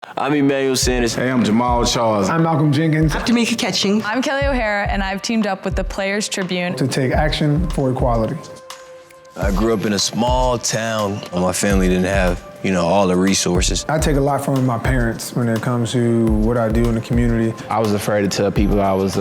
I'm Emmanuel. Hey, I'm Jamal Charles. I'm Malcolm Jenkins. I'm Tamika. I'm Kelley O'Hara, and I've teamed up with the Players Tribune to take action for equality. I grew up in a small town. My family didn't have, all the resources. I take a lot from my parents when it comes to what I do in the community. I was afraid to tell people I was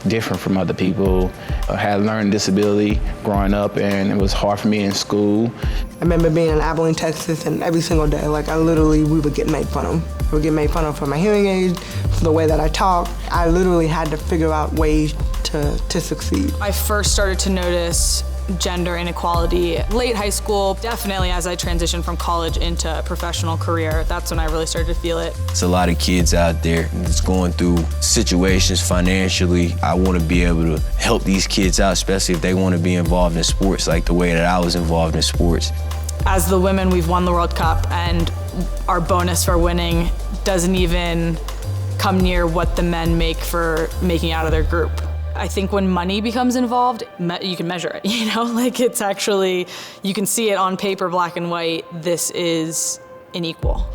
different from other people. I had a learning disability growing up, and it was hard for me in school. I remember being in Abilene, Texas, and every single day, we would get made fun of. We would get made fun of for my hearing aid, for the way that I talk. I literally had to figure out ways to succeed. I first started to notice gender inequality late high school, definitely as I transitioned from college into a professional career. That's when I really started to feel it. It's a lot of kids out there that's going through situations financially. I want to be able to help these kids out, especially if they want to be involved in sports like the way that I was involved in sports. As the women, we've won the World Cup, and our bonus for winning doesn't even come near what the men make for making out of their group. I think when money becomes involved, you can measure it, it's actually, you can see it on paper, black and white. This is unequal.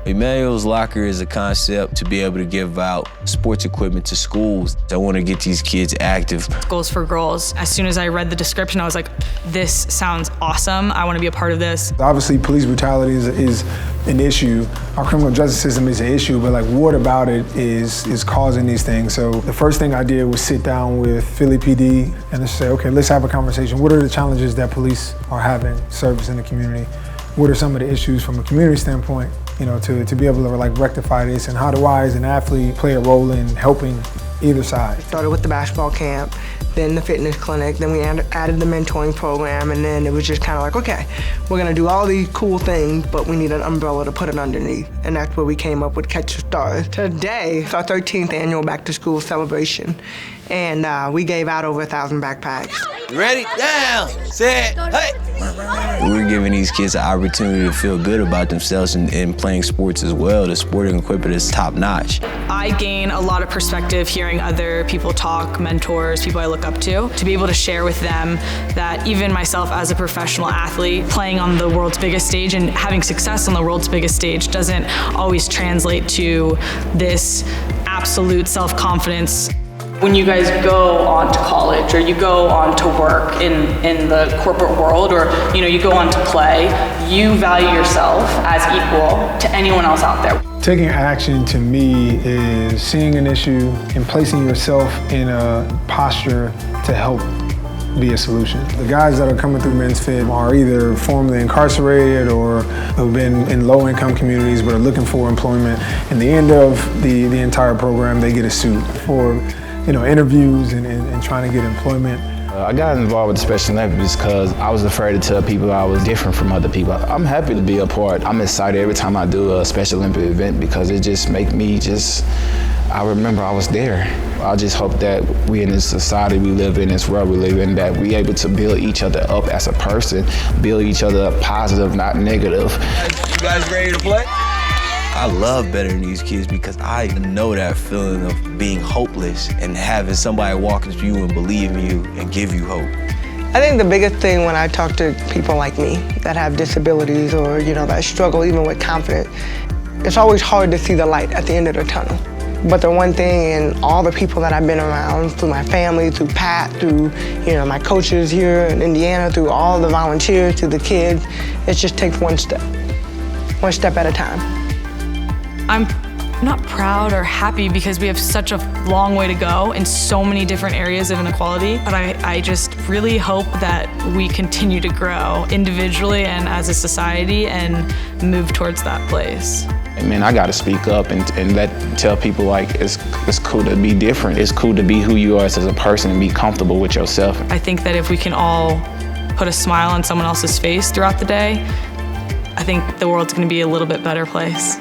Emmanuel's Locker is a concept to be able to give out sports equipment to schools. I want to get these kids active. Goals for Girls. As soon as I read the description, I was like, this sounds awesome. I want to be a part of this. Obviously, police brutality is an issue. Our criminal justice system is an issue, but what about it is causing these things? So the first thing I did was sit down with Philly PD and just say, okay, let's have a conversation. What are the challenges that police are having service in the community? What are some of the issues from a community standpoint, to be able to rectify this, and how do I as an athlete play a role in helping either side? Started with the basketball camp, then the fitness clinic, then we added the mentoring program, and then it was just kind of okay, we're gonna do all these cool things, but we need an umbrella to put it underneath. And that's where we came up with Catch the Stars. Today, it's our 13th annual back to school celebration, and we gave out over 1,000 backpacks. You ready? Down, set, hey! We're giving these kids an opportunity to feel good about themselves and playing sports as well. The sporting equipment is top notch. I gain a lot of perspective hearing other people talk, mentors, people I look up to be able to share with them that even myself as a professional athlete, playing on the world's biggest stage and having success on the world's biggest stage doesn't always translate to this absolute self-confidence. When you guys go on to college or you go on to work in the corporate world, or you go on to play, you value yourself as equal to anyone else out there. Taking action to me is seeing an issue and placing yourself in a posture to help be a solution. The guys that are coming through Men's Fit are either formerly incarcerated or have been in low-income communities but are looking for employment. In the end of the entire program, they get a suit for interviews and trying to get employment. I got involved with the Special Olympics because I was afraid to tell people I was different from other people. I'm happy to be a part. I'm excited every time I do a Special Olympic event because it just makes me I remember I was there. I just hope that we in this society we live in, this world we live in, that we able to build each other up as a person, build each other up positive, not negative. You guys ready to play? I love bettering these kids because I know that feeling of being hopeless and having somebody walk up to you and believe in you and give you hope. I think the biggest thing when I talk to people like me that have disabilities or that struggle even with confidence, it's always hard to see the light at the end of the tunnel. But the one thing, and all the people that I've been around, through my family, through Pat, through my coaches here in Indiana, through all the volunteers, to the kids, it just takes one step at a time. I'm not proud or happy because we have such a long way to go in so many different areas of inequality, but I just really hope that we continue to grow individually and as a society and move towards that place. Man, I gotta speak up and tell people it's cool to be different. It's cool to be who you are as a person and be comfortable with yourself. I think that if we can all put a smile on someone else's face throughout the day, I think the world's gonna be a little bit better place.